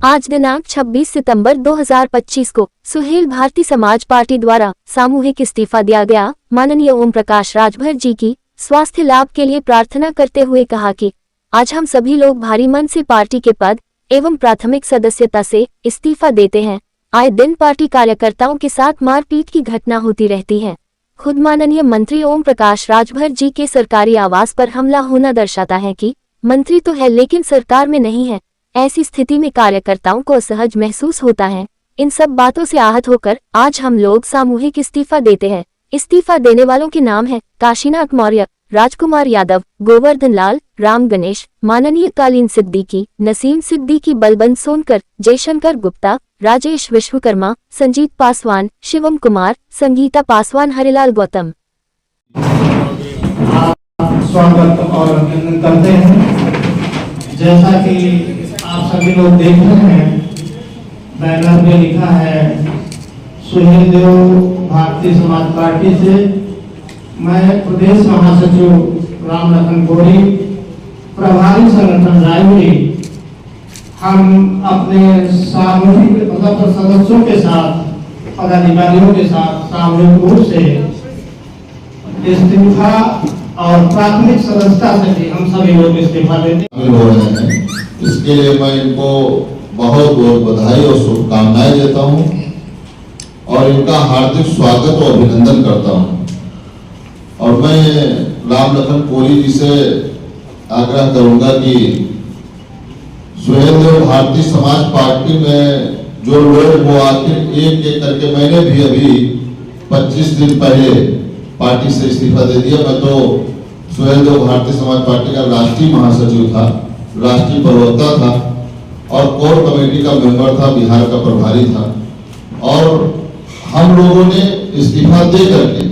आज दिनांक 26 सितंबर 2025 को सुहेल भारती समाज पार्टी द्वारा सामूहिक इस्तीफा दिया गया। माननीय ओम प्रकाश राजभर जी की स्वास्थ्य लाभ के लिए प्रार्थना करते हुए कहा कि आज हम सभी लोग भारी मन से पार्टी के पद एवं प्राथमिक सदस्यता से इस्तीफा देते हैं। आए दिन पार्टी कार्यकर्ताओं के साथ मारपीट की घटना होती रहती है। खुद माननीय मंत्री ओम प्रकाश राजभर जी के सरकारी आवास पर हमला होना दर्शाता है कि मंत्री तो है लेकिन सरकार में नहीं है। ऐसी स्थिति में कार्यकर्ताओं को असहज महसूस होता है। इन सब बातों से आहत होकर आज हम लोग सामूहिक इस्तीफा देते हैं। इस्तीफा देने वालों के नाम है काशीनाथ मौर्य, राजकुमार यादव, गोवर्धन लाल, राम गणेश, माननीय कालीन सिद्दीकी, नसीम सिद्दीकी, बलबंत सोनकर, जयशंकर गुप्ता, राजेश विश्वकर्मा, संजीत पासवान, शिवम कुमार, संगीता पासवान, हरिलाल गौतम। स्वागत और अभिनंदन करते हैं। जैसा कि आप सभी लोग देख रहे हैं, बैनर पे लिखा है सुहेल देव भारतीय समाज पार्टी से। मैं प्रदेश महासचिव राम लखन गोरी, प्रभारी संगठन रायपुरी, हम अपने सामूहिक सदस्यों के साथ, पदाधिकारियों के साथ सामूहिक रूप से इस्तीफा और प्राथमिक सदस्यता से भी हम सभी लोग इस्तीफा देते हैं। इसके लिए मैं इनको बहुत बहुत बधाई और शुभकामनाएं देता हूं और इनका हार्दिक स्वागत और अभिनंदन करता हूं। और मैं राम लखन कोरी जी से आग्रह करूंगा कि सुहेल देव भारतीय समाज पार्टी में जो लोग वो आखिर एक एक करके, मैंने भी अभी 25 दिन पहले पार्टी से इस्तीफा दे दिया। मैं तो सुहेल देव भारतीय समाज पार्टी का राष्ट्रीय महासचिव था, राष्ट्रीय प्रवक्ता था और कोर कमेटी का मेंबर था, बिहार का प्रभारी था। और हम लोगों ने इस्तीफा दे करके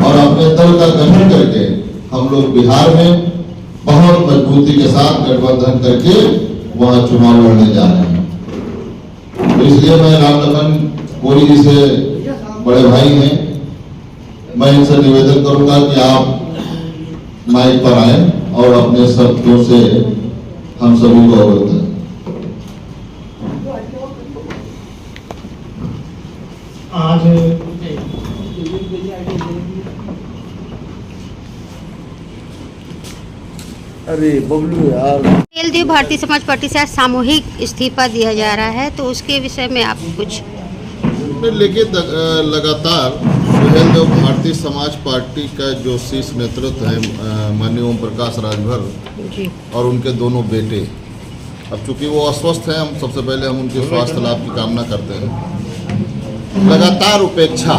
और अपने दल का गठन करके हम लोग बिहार में बहुत मजबूती के साथ गठबंधन करके वहां चुनाव लड़ने जा रहे हैं। तो इसलिए मैं राम लखन कोरी जी से, बड़े भाई हैं, मैं इनसे निवेदन करूंगा कि आप माइक पर आए और अपने शब्दों से हम सभी को अवगत करें। आज अरे बबलू यार, सुहेल देव भारतीय समाज पार्टी से आज सामूहिक इस्तीफा दिया जा रहा है, तो उसके विषय में आप कुछ लेकिन लगातार सुहेल देव भारतीय समाज पार्टी का जो शीर्ष नेतृत्व है माननीय ओम प्रकाश राजभर और उनके दोनों बेटे, अब चूंकि वो अस्वस्थ हैं, हम सबसे पहले हम उनके स्वास्थ्य लाभ की कामना करते हैं। लगातार उपेक्षा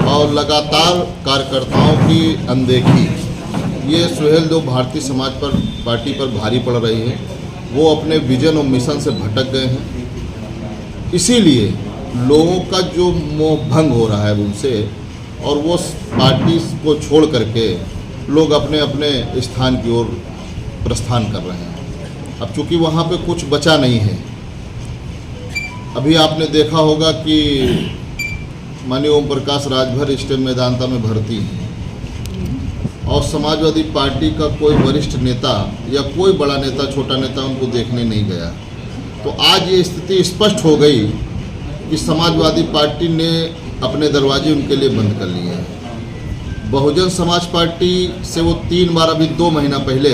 और लगातार कार्यकर्ताओं की अनदेखी, ये सुहेल देव भारतीय समाज पार्टी पर भारी पड़ रही है। वो अपने विजन और मिशन से भटक गए हैं, इसीलिए लोगों का जो मोह भंग हो रहा है उनसे, और वो पार्टी को छोड़ करके लोग अपने अपने स्थान की ओर प्रस्थान कर रहे हैं। अब चूंकि वहाँ पे कुछ बचा नहीं है, अभी आपने देखा होगा कि माननीय ओम प्रकाश राजभर स्टेट मैदानता में भर्ती हैं और समाजवादी पार्टी का कोई वरिष्ठ नेता या कोई बड़ा नेता, छोटा नेता उनको देखने नहीं गया। तो आज ये स्थिति स्पष्ट हो गई कि समाजवादी पार्टी ने अपने दरवाजे उनके लिए बंद कर लिए हैं। बहुजन समाज पार्टी से वो 3 बार, अभी 2 महीना पहले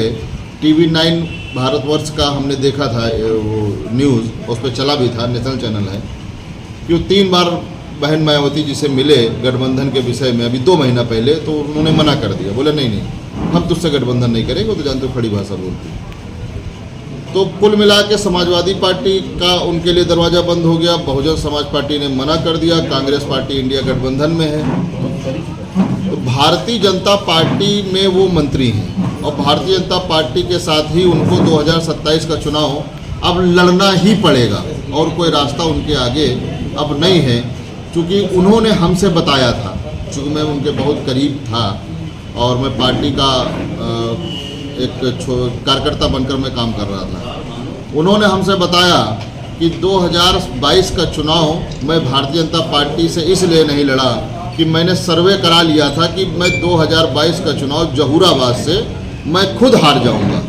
TV9 भारतवर्ष का हमने देखा था, वो न्यूज़ उस पर चला भी था, नेशनल चैनल है, कि वो 3 बार बहन मायावती जी से मिले गठबंधन के विषय में, अभी 2 महीना पहले। तो उन्होंने मना कर दिया, बोले नहीं हम तुझसे गठबंधन नहीं करेंगे, वो तो जानते हो खड़ी भाषा बोलती। तो कुल मिला के समाजवादी पार्टी का उनके लिए दरवाज़ा बंद हो गया। बहुजन समाज पार्टी ने मना कर दिया, कांग्रेस पार्टी इंडिया गठबंधन में है। तो भारतीय जनता पार्टी में वो मंत्री हैं और भारतीय जनता पार्टी के साथ ही उनको 2027 का चुनाव अब लड़ना ही पड़ेगा और कोई रास्ता उनके आगे अब नहीं है। चूँकि उन्होंने हमसे बताया था, चूँकि मैं उनके बहुत करीब था और मैं पार्टी का एक कार्यकर्ता बनकर मैं काम कर रहा था। उन्होंने हमसे बताया कि 2022 का चुनाव मैं भारतीय जनता पार्टी से इसलिए नहीं लड़ा कि मैंने सर्वे करा लिया था कि मैं 2022 का चुनाव जहूराबाद से मैं खुद हार जाऊंगा,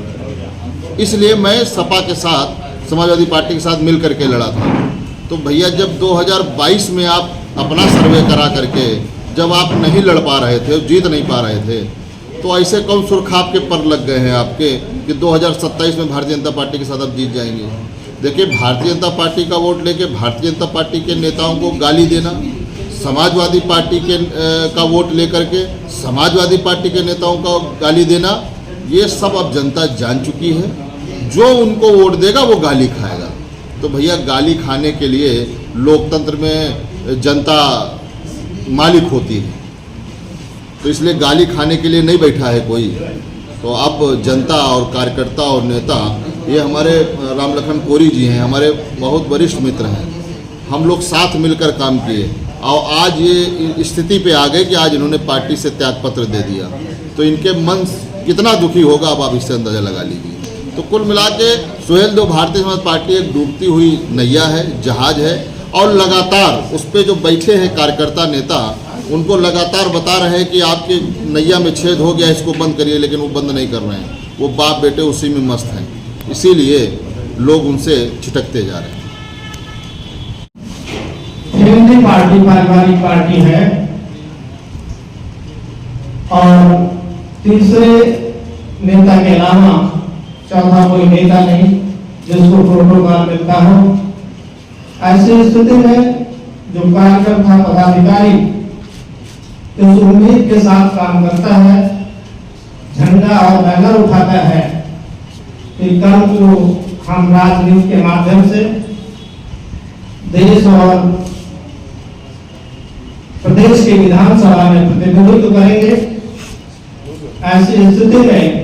इसलिए मैं सपा के साथ समाजवादी पार्टी के साथ मिल करके लड़ा था। तो भैया जब 2022 में आप अपना सर्वे करा करके जब आप नहीं लड़ पा रहे थे, जीत नहीं पा रहे थे, तो ऐसे कौन सुरखाप के पर लग गए हैं आपके कि 2027 में भारतीय जनता पार्टी के साथ आप जीत जाएंगे। देखिए, भारतीय जनता पार्टी का वोट लेके भारतीय जनता पार्टी के नेताओं को गाली देना, समाजवादी पार्टी के का वोट लेकर के समाजवादी पार्टी के नेताओं का गाली देना, ये सब अब जनता जान चुकी है। जो उनको वोट देगा वो गाली खाएगा। तो भैया गाली खाने के लिए लोकतंत्र में जनता मालिक होती है, तो इसलिए गाली खाने के लिए नहीं बैठा है कोई। तो अब जनता और कार्यकर्ता और नेता, ये हमारे रामलखन कोरी जी हैं, हमारे बहुत वरिष्ठ मित्र हैं, हम लोग साथ मिलकर काम किए और आज ये स्थिति पे आ गए कि आज इन्होंने पार्टी से त्यागपत्र दे दिया। तो इनके मन कितना दुखी होगा अब आप इससे अंदाज़ा लगा लीजिए। तो कुल मिला के सुहेल देव भारतीय समाज पार्टी एक डूबती हुई नैया है, जहाज है, और लगातार उस पर जो बैठे हैं कार्यकर्ता नेता, उनको लगातार बता रहे हैं कि आपके नैया में छेद हो गया, इसको बंद करिए, लेकिन वो बंद नहीं कर रहे हैं। वो बाप बेटे उसी में मस्त हैं, इसीलिए लोग उनसे छिटकते जा रहे हैं। हिंदी पार्टी पारिवारिक पार्टी है और तीसरे नेता के अलावा चौथा कोई नेता नहीं जिसको प्रोटोकॉल मिलता हो। ऐसी स्थिति में जो कार्यकर्ता पदाधिकारी इस उम्मीद के साथ काम करता है, झंडा और बैनर उठाता है कि कल को हम राजनीति के माध्यम से देश और प्रदेश की विधानसभा में प्रतिनिधित्व करेंगे। ऐसी स्थिति में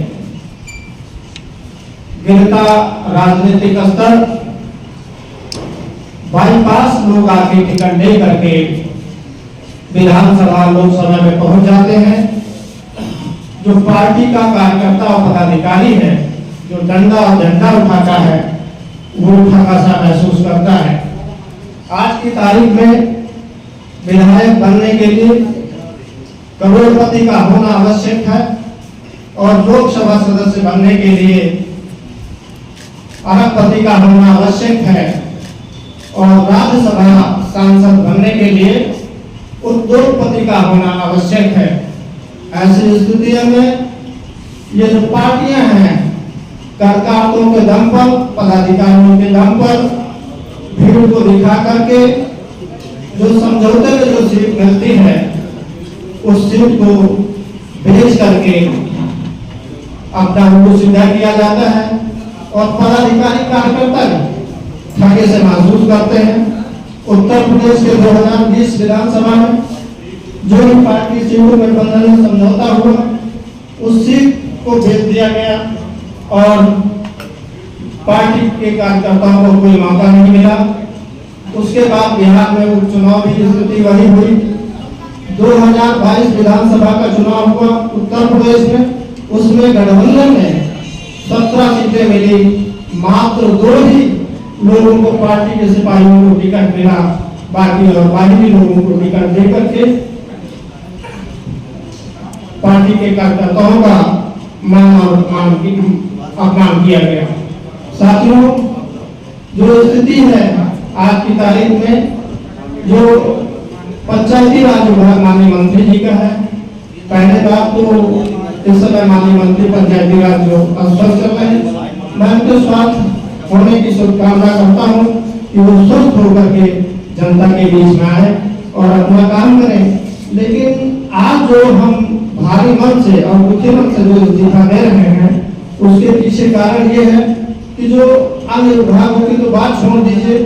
गिरता राजनीतिक स्तर, बाईपास लोग आके टिकट दे करके विधानसभा लोकसभा में पहुंच जाते हैं। जो पार्टी का कार्यकर्ता और पदाधिकारी है, जो डंडा और झंडा उठाता है, वो थका सा महसूस करता है। आज की तारीख में विधायक बनने के लिए करोड़पति का होना आवश्यक है और लोकसभा सदस्य बनने के लिए अरबपति का होना आवश्यक है और राज्यसभा सांसद बनने के लिए उद्योगपति का होना आवश्यक है। ऐसी स्थितियों में ये जो पार्टियां हैं, कार्यकर्ताओं के दम पर, पदाधिकारियों के दम पर भीड़ को दिखा करके जो समझौते में जो सीट मिलती है, उस सीट को भेज करके अपना उनको सीधा किया जाता है और पदाधिकारी कार्यकर्ता थके से महसूस करते हैं। उत्तर प्रदेश के 2020 विधानसभा में जो भी पार्टी सीटों में बंधन समझौता हुआ, उस सीट को भेज दिया गया और पार्टी के कार्यकर्ताओं को कोई मौका नहीं मिला। उसके बाद बिहार में उपचुनाव की स्थिति वही हुई। 2022 विधानसभा का चुनाव हुआ उत्तर प्रदेश में, उसमें गठबंधन में 17 सीटें मिली, मात्र 2 ही लोगों को पार्टी के सिपाहियों को टिकट मिला, बाकी और बाकी लोगों को टिकट देकर के पार्टी के कार्यकर्ताओं का मान और अपमान किया गया। साथियों, जो स्थिति है आज की तारीख में, जो पंचायती राज विभाग माननीय मंत्री जी का है, पहले बात तो इस समय माननीय मंत्री पंचायती राज जो अस्वस्थ चल रहे हैं, मैं उनके स्वास्थ्य होने की शुभकामना करता हूँ कि वो स्वस्थ होकर के जनता के बीच में आए और अपना काम करें। लेकिन आज जो हम भारी मन से और दुखी मन से जो इस्तीफा दे रहे हैं, उसके पीछे कारण ये है कि जो अन्य विभागों की तो बात छोड़ दीजिए,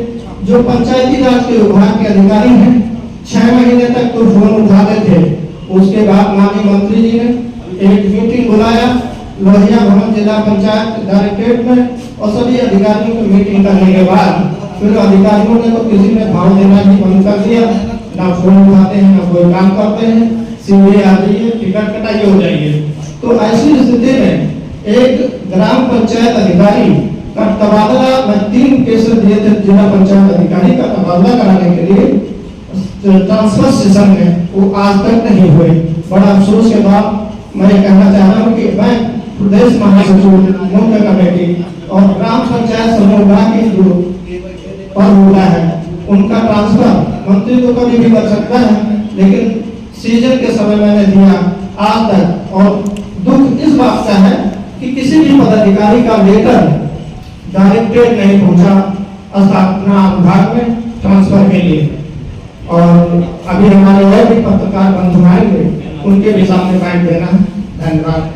जो पंचायती राज के विभाग के अधिकारी हैं 6 महीने तक तो फोन उठाते थे। उसके बाद माननीय मंत्री जी ने एक मीटिंग बुलाया लोहिया भवन जिला पंचायत डायरेक्टरेट में और सभी अधिकारियों की मीटिंग करने के बाद फिर अधिकारियों ने तो किसी ने भाव देना ही बंद कर दिया, ना फोन उठाते हैं ना कोई काम करते हैं, सीधे आ जाइए टिकट कटाइए हो जाइए। तो ऐसी स्थिति में एक ग्राम पंचायत अधिकारी का तबादला में 3 केस दिए थे जिला पंचायत अधिकारी का तबादला कराने के लिए ट्रांसफर सेशन में, वो आज तक नहीं हुए। बड़ा अफसोस के बाद मैं कहना चाह रहा हूँ कि मैं प्रदेश महासचिव मुख्य कमेटी और ग्राम पंचायत समूह के जो पद होता है उनका ट्रांसफर मंत्री तो कभी भी कर सकता है, लेकिन सीजन के समय मैंने दिया आज तक। और दुख इस बात का है कि किसी भी पदाधिकारी का लेटर डायरेक्टेड नहीं पहुंचा स्थापना विभाग में ट्रांसफर के लिए। और अभी हमारे और भी पत्रकार बंधु आएंगे, उनके भी सामने बैठ देना। धन्यवाद।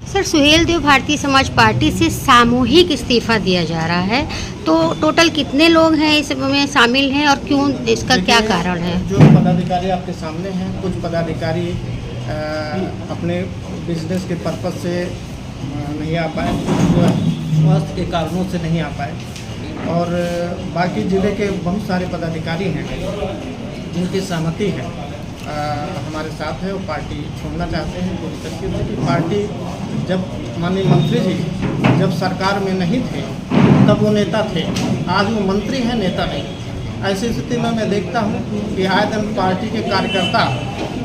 सर, सुहेल देव भारतीय समाज पार्टी से सामूहिक इस्तीफा दिया जा रहा है, तो टोटल कितने लोग हैं इसमें शामिल हैं और क्यों, इसका क्या कारण है? जो पदाधिकारी आपके सामने हैं, कुछ पदाधिकारी अपने बिजनेस के पर्पज से नहीं आ पाए, स्वास्थ्य के कारणों से नहीं आ पाए, और बाकी ज़िले के बहुत सारे पदाधिकारी हैं जिनकी सहमति है हमारे साथ है, वो पार्टी छोड़ना चाहते हैं पूरी तरीके से। कि पार्टी जब माननीय मंत्री जी जब सरकार में नहीं थे तब वो नेता थे, आज वो मंत्री हैं, नेता नहीं। ऐसी स्थिति में मैं देखता हूँ कि आए दिन पार्टी के कार्यकर्ता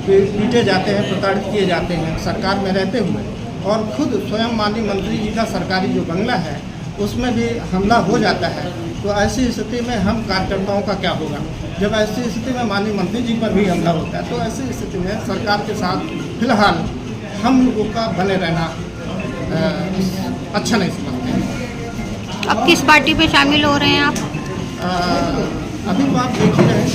पीटे जाते हैं, प्रताड़ित किए जाते हैं सरकार में रहते हुए, और खुद स्वयं माननीय मंत्री जी का सरकारी जो बंगला है उसमें भी हमला हो जाता है। तो ऐसी स्थिति में हम कार्यकर्ताओं का क्या होगा? जब ऐसी स्थिति में माननीय मंत्री जी पर भी हमला होता है, तो ऐसी स्थिति में सरकार के साथ फिलहाल हम लोगों का बने रहना अच्छा नहीं समझते हैं। अब किस पार्टी में शामिल हो रहे हैं आप? अभी बात देख ही रहे हैं।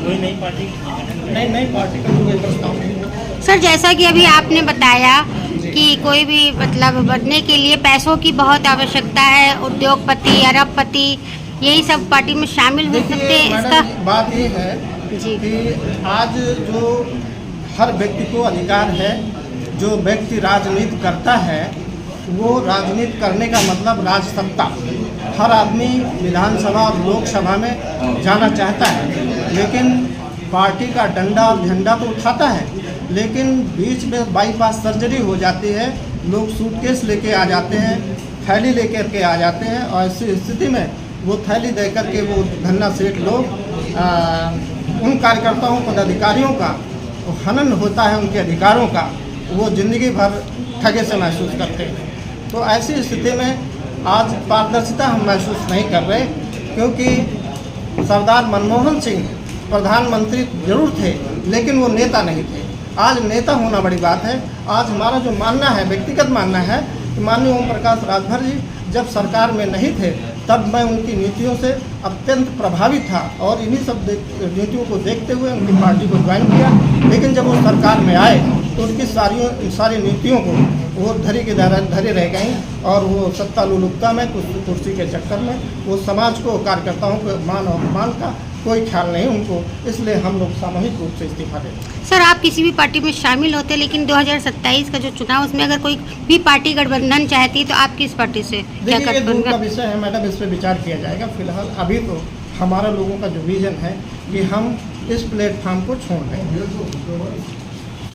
कोई नई पार्टी का कोई प्रस्ताव नहीं। सर, जैसा कि अभी आपने बताया कि कोई भी मतलब बनने के लिए पैसों की बहुत आवश्यकता है, उद्योगपति, अरबपति, यही सब पार्टी में शामिल हो सकते हैं। इसका बात ये है जी कि आज जो हर व्यक्ति को अधिकार है, जो व्यक्ति राजनीति करता है वो राजनीति करने का मतलब राजसत्ता, हर आदमी विधानसभा और लोकसभा में जाना चाहता है, लेकिन पार्टी का डंडा और झंडा तो उठाता है, लेकिन बीच में बाईपास सर्जरी हो जाती है, लोग सूटकेस लेके आ जाते हैं, थैली लेकर के आ जाते हैं, और ऐसी स्थिति में वो थैली दे करके वो धन्ना सेठ लोग उन कार्यकर्ताओं पदाधिकारियों का हनन होता है, उनके अधिकारों का वो ज़िंदगी भर ठगे से महसूस करते हैं। तो ऐसी स्थिति में आज पारदर्शिता हम महसूस नहीं कर रहे, क्योंकि सरदार मनमोहन सिंह प्रधानमंत्री जरूर थे लेकिन वो नेता नहीं थे। आज नेता होना बड़ी बात है। आज हमारा जो मानना है, व्यक्तिगत मानना है कि माननीय ओम प्रकाश राजभर जी जब सरकार में नहीं थे तब मैं उनकी नीतियों से अत्यंत प्रभावित था, और इन्हीं सब नीतियों को देखते हुए उनकी पार्टी को ज्वाइन किया। लेकिन जब वो सरकार में आए तो उनकी सारी नीतियों को वो धरी के धरे रह गई, और वो सत्ता लुलुपता में, कुर्सी के चक्कर में वो समाज को, कार्यकर्ताओं को मान और अपमान का कोई ख्याल नहीं उनको, इसलिए हम लोग सामूहिक रूप से इस्तीफा देते। सर, आप किसी भी पार्टी में शामिल होते, लेकिन 2027 का जो चुनाव, उसमें अगर कोई भी पार्टी गठबंधन चाहती है तो आप किस पार्टी से? क्या देखिए, ये दूर का गठबंधन? विषय है मैडम, इस पर विचार किया जाएगा। फिलहाल अभी तो हमारा लोगों का जो विजन है कि हम इस प्लेटफॉर्म को छोड़ दें।